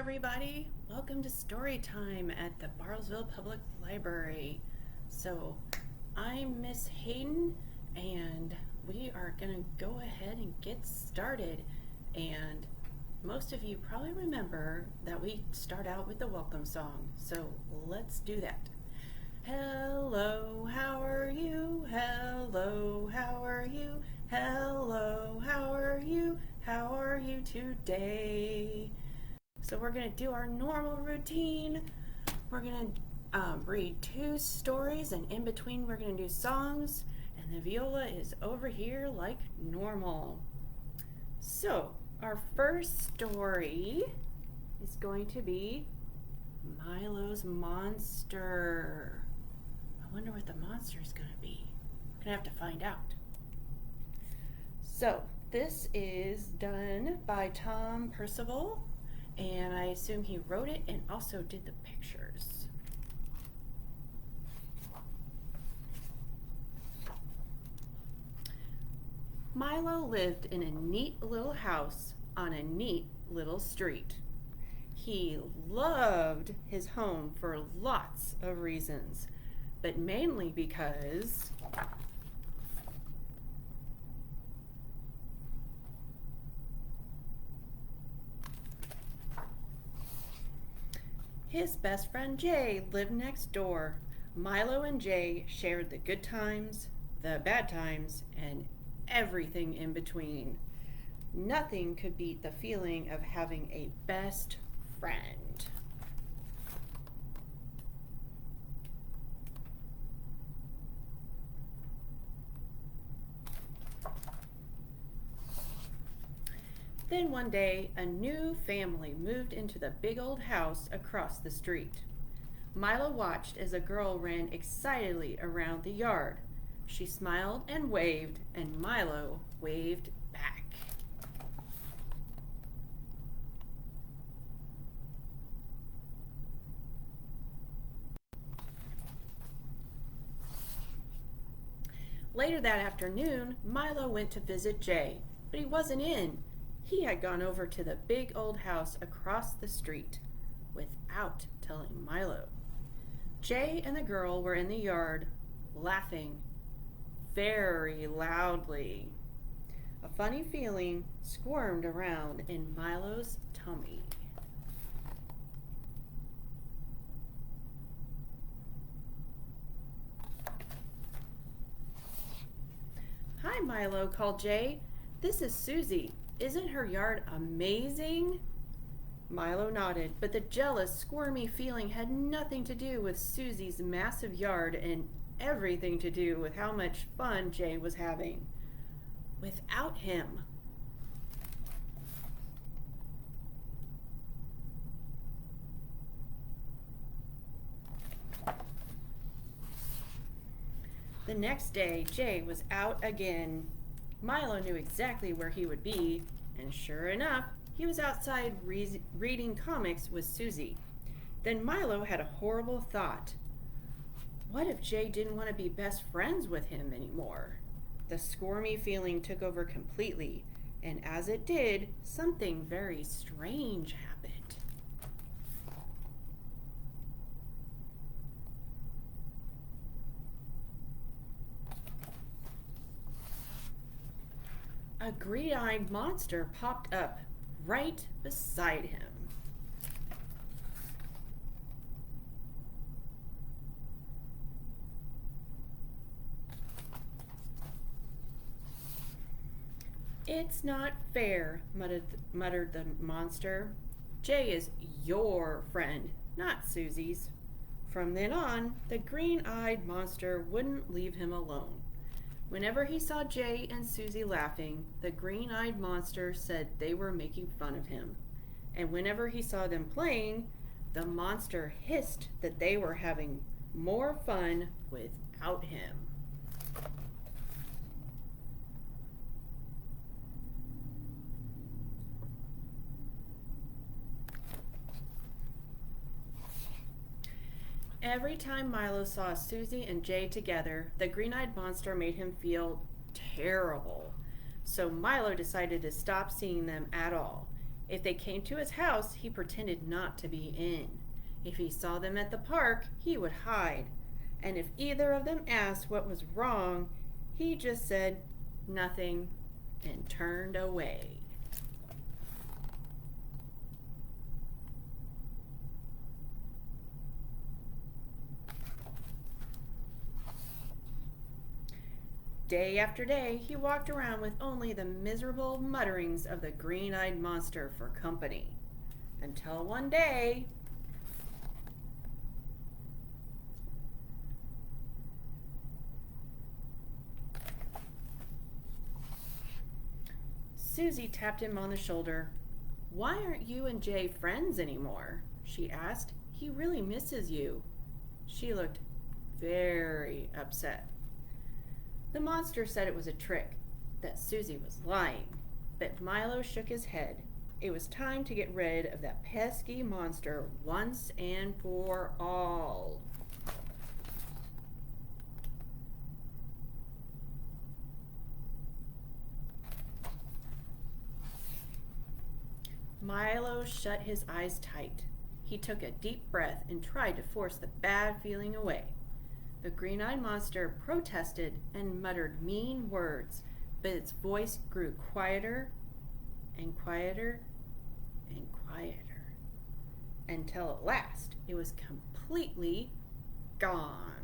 everybody. Welcome to Storytime at the Bartlesville Public Library. So, I'm Miss Hayden, and we are going to go ahead and get started. And most of you probably remember that we start out with the welcome song. So, let's do that. Hello, how are you? Hello, how are you? Hello, how are you? How are you today? So we're going to do our normal routine. We're going to read 2 stories, and in between we're going to do songs, and the viola is over here like normal. So our first story is going to be Milo's Monster. I wonder what the monster is going to be. I'm going to have to find out. So this is done by Tom Percival, and I assume he wrote it and also did the pictures. Milo lived in a neat little house on a neat little street. He loved his home for lots of reasons, but mainly because his best friend Jay lived next door. Milo and Jay shared the good times, the bad times, and everything in between. Nothing could beat the feeling of having a best friend. Then one day, a new family moved into the big old house across the street. Milo watched as a girl ran excitedly around the yard. She smiled and waved, and Milo waved back. Later that afternoon, Milo went to visit Jay, but he wasn't in. He had gone over to the big old house across the street without telling Milo. Jay and the girl were in the yard, laughing very loudly. A funny feeling squirmed around in Milo's tummy. "Hi, Milo," called Jay. "This is Susie. Isn't her yard amazing?" Milo nodded, but the jealous, squirmy feeling had nothing to do with Susie's massive yard and everything to do with how much fun Jay was having without him. The next day, Jay was out again. Milo knew exactly where he would be, and sure enough, he was outside reading comics with Susie. Then Milo had a horrible thought. What if Jay didn't want to be best friends with him anymore? The squirmy feeling took over completely, and as it did, something very strange happened. A green-eyed monster popped up right beside him. "It's not fair," muttered the monster. "Jay is your friend, not Susie's." From then on, the green-eyed monster wouldn't leave him alone. Whenever he saw Jay and Susie laughing, the green-eyed monster said they were making fun of him. And whenever he saw them playing, the monster hissed that they were having more fun without him. Every time Milo saw Susie and Jay together, the green-eyed monster made him feel terrible. So Milo decided to stop seeing them at all. If they came to his house, he pretended not to be in. If he saw them at the park, he would hide. And if either of them asked what was wrong, he just said nothing and turned away. Day after day, he walked around with only the miserable mutterings of the green-eyed monster for company. Until one day, Susie tapped him on the shoulder. "Why aren't you and Jay friends anymore?" she asked. "He really misses you." She looked very upset. The monster said it was a trick, that Susie was lying, but Milo shook his head. It was time to get rid of that pesky monster once and for all. Milo shut his eyes tight. He took a deep breath and tried to force the bad feeling away. The green-eyed monster protested and muttered mean words, but its voice grew quieter and quieter and quieter, until at last it was completely gone.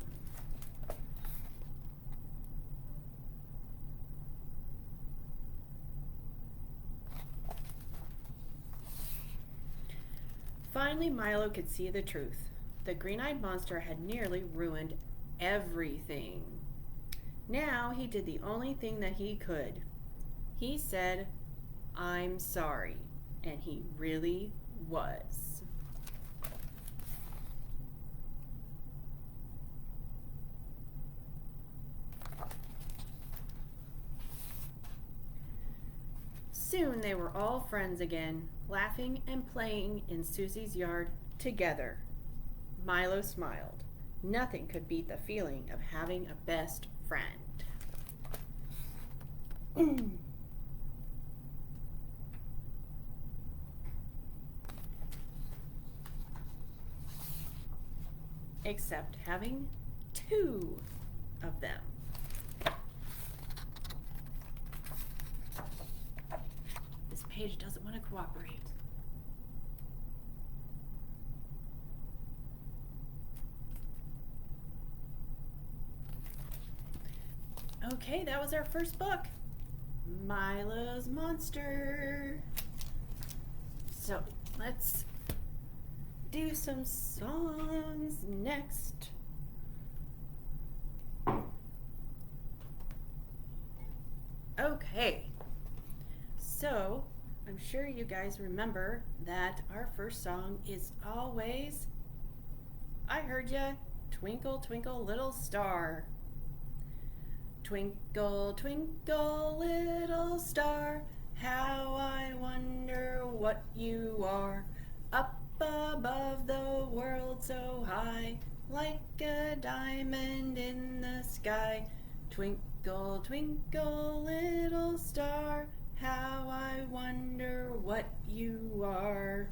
Finally, Milo could see the truth. The green-eyed monster had nearly ruined everything. Now he did the only thing that he could. He said, "I'm sorry," and he really was. Soon they were all friends again, laughing and playing in Susie's yard together. Milo smiled. Nothing could beat the feeling of having a best friend. Except having two of them. This page doesn't want to cooperate. Okay, that was our first book, Milo's Monster. So let's do some songs next. Okay, so I'm sure you guys remember that our first song is always, I heard ya, Twinkle, Twinkle, Little Star. Twinkle, twinkle, little star, how I wonder what you are. Up above the world so high, like a diamond in the sky. Twinkle, twinkle, little star, how I wonder what you are.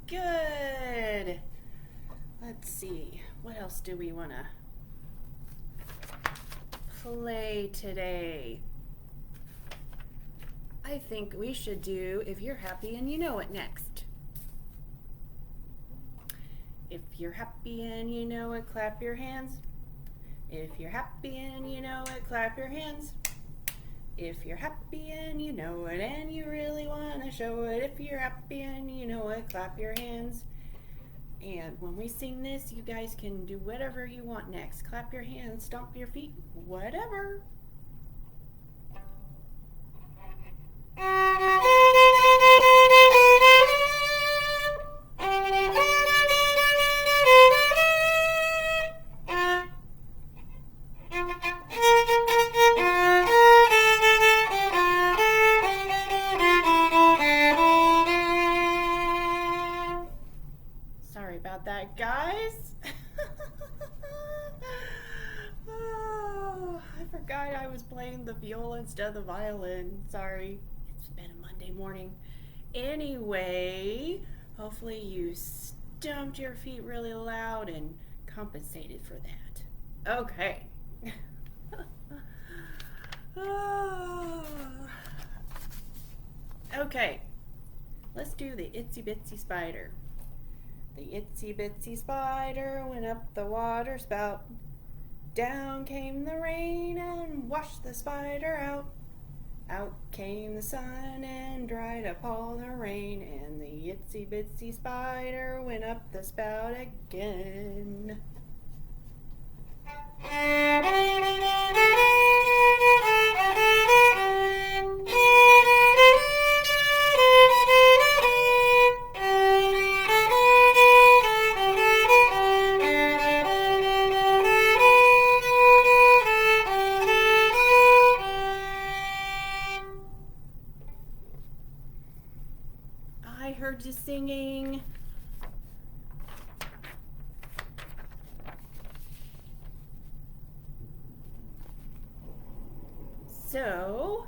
Good. Let's see, what else do we want to play today? I think we should do If You're Happy and You Know It next. If you're happy and you know it, clap your hands. If you're happy and you know it, clap your hands. If you're happy and you know it and you really want to show it, if you're happy and you know it, clap your hands. And when we sing this, you guys can do whatever you want next. Clap your hands, stomp your feet, whatever. Sorry about that, guys. Oh, I forgot I was playing the viola instead of the violin. Sorry. It's been a Monday morning. Anyway, hopefully you stomped your feet really loud and compensated for that. Okay. Oh. Okay, let's do the itsy bitsy spider. The itsy bitsy spider went up the water spout. Down came the rain and washed the spider out. Out came the sun and dried up all the rain, and the itsy bitsy spider went up the spout again. I heard you singing. So,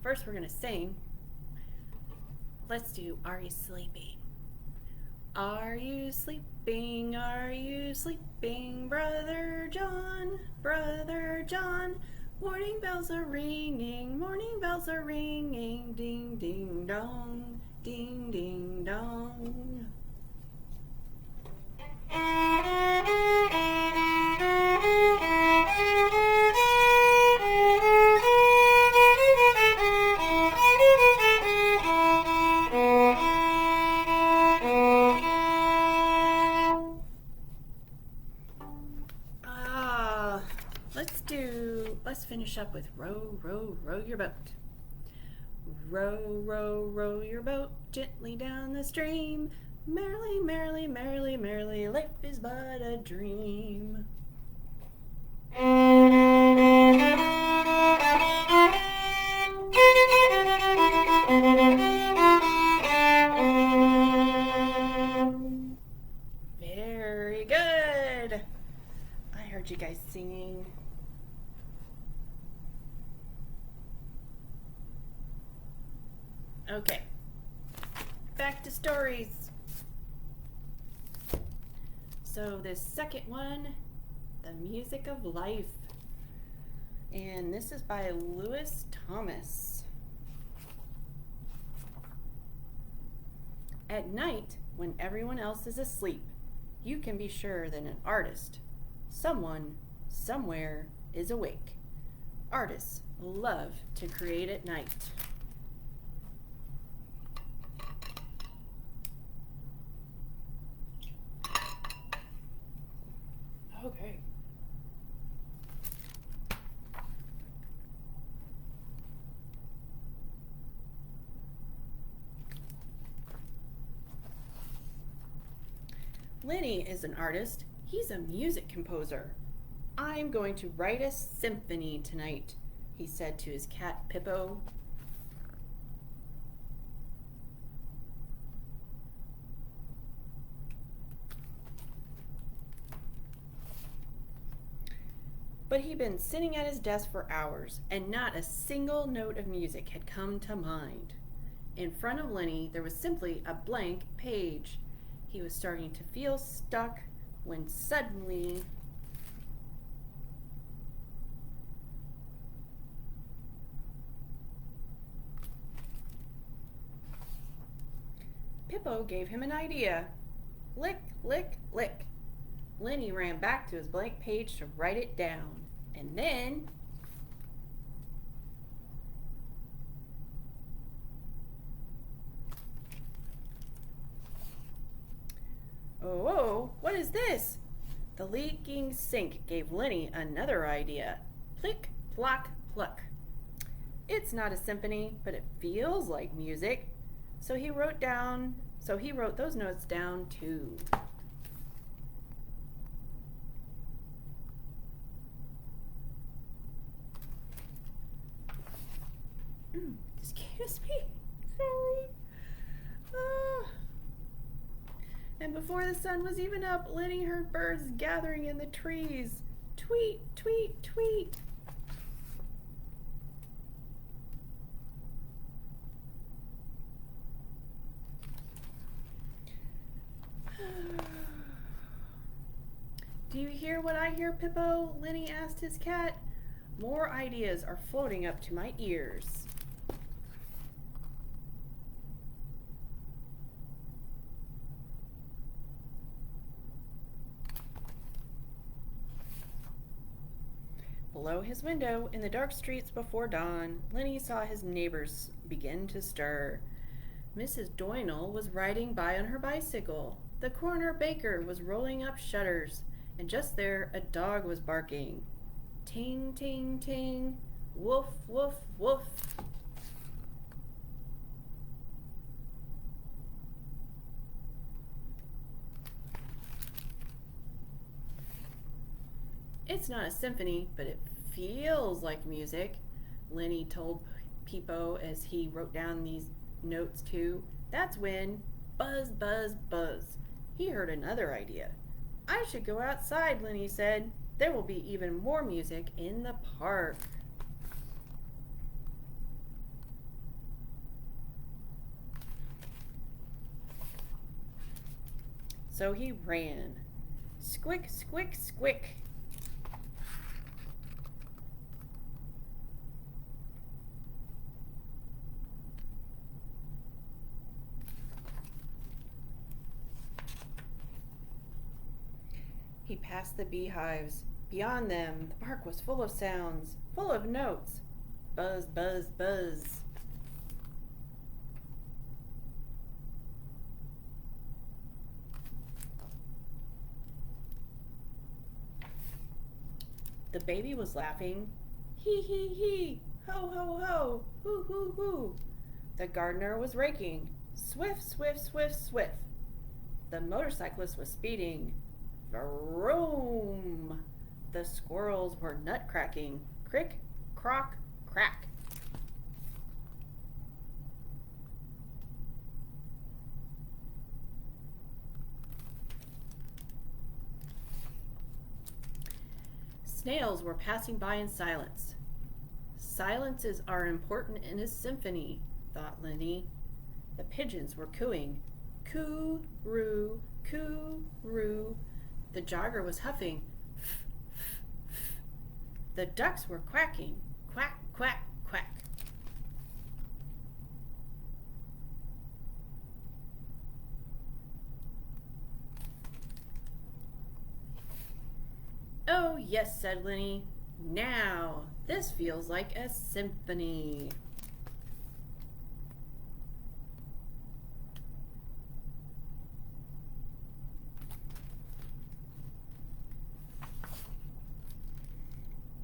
first we're gonna sing. Let's do Are You Sleeping? Are you sleeping? Are you sleeping, Brother John? Brother John? Morning bells are ringing, morning bells are ringing, ding ding dong, ding ding dong. Let's finish up with row, row, row your boat. Row, row, row your boat gently down the stream. Merrily, merrily, merrily, merrily, life is but a dream. Very good. I heard you guys singing. Okay, back to stories. So this second one, The Music of Life. And this is by Lewis Thomas. At night, when everyone else is asleep, you can be sure that an artist, someone, somewhere, is awake. Artists love to create at night. Okay. Lenny is an artist. He's a music composer. I'm going to write a symphony tonight, he said to his cat Pippo. But he'd been sitting at his desk for hours, and not a single note of music had come to mind. In front of Lenny, there was simply a blank page. He was starting to feel stuck when suddenly Pippo gave him an idea. Lick, lick, lick. Lenny ran back to his blank page to write it down. And then Oh, what is this? The leaking sink gave Lenny another idea. Plick, plock, pluck. It's not a symphony, but it feels like music. So he wrote those notes down too. Excuse me. Sorry. Ah. And before the sun was even up, Lenny heard birds gathering in the trees. Tweet, tweet, tweet. Do you hear what I hear, Pippo? Lenny asked his cat. More ideas are floating up to my ears. Below his window, in the dark streets before dawn, Lenny saw his neighbors begin to stir. Mrs. Doynell was riding by on her bicycle. The corner baker was rolling up shutters, and just there a dog was barking. Ting, ting, ting. Woof, woof, woof. It's not a symphony, but it feels like music, Lenny told Peepo as he wrote down these notes too. That's when, buzz, buzz, buzz, he heard another idea. I should go outside, Lenny said. There will be even more music in the park. So he ran. Squick, squick, squick. He passed the beehives. Beyond them, the park was full of sounds, full of notes. Buzz, buzz, buzz. The baby was laughing. Hee hee hee, ho ho ho, hoo hoo hoo. The gardener was raking. Swift, swift, swift, swift. The motorcyclist was speeding. Vroom! The squirrels were nut cracking. Crick, crock, crack. Snails were passing by in silence. Silences are important in a symphony, thought Lenny. The pigeons were cooing. Coo-roo, coo-roo. The jogger was huffing. The ducks were quacking. Quack, quack, quack. Oh, yes, said Lenny. Now, this feels like a symphony.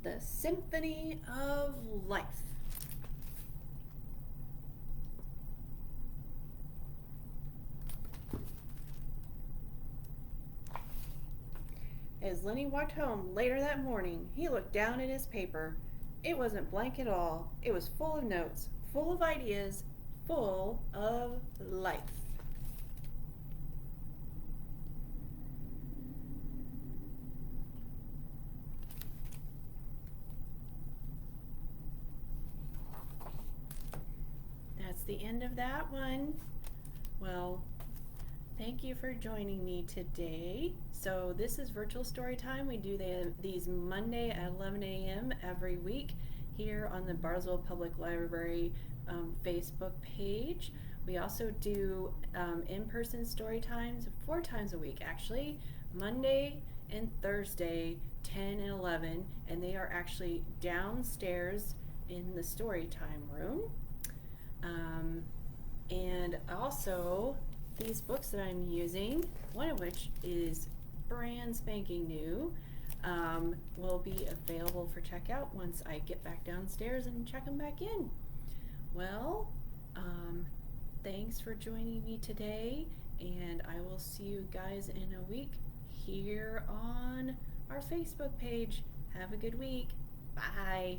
The Symphony of Life. As Lenny walked home later that morning, he looked down at his paper. It wasn't blank at all. It was full of notes, full of ideas, full of life. That's the end of that one. Well, thank you for joining me today. So this is Virtual Storytime. We do these Monday at 11 a.m. every week here on the Bartlesville Public Library Facebook page. We also do in-person story times 4 times a week actually, Monday and Thursday, 10 and 11, and they are actually downstairs in the Storytime room. And also these books that I'm using, one of which is brand spanking new, will be available for checkout once I get back downstairs and check them back in. Well, thanks for joining me today, and I will see you guys in a week here on our Facebook page. Have a good week. Bye.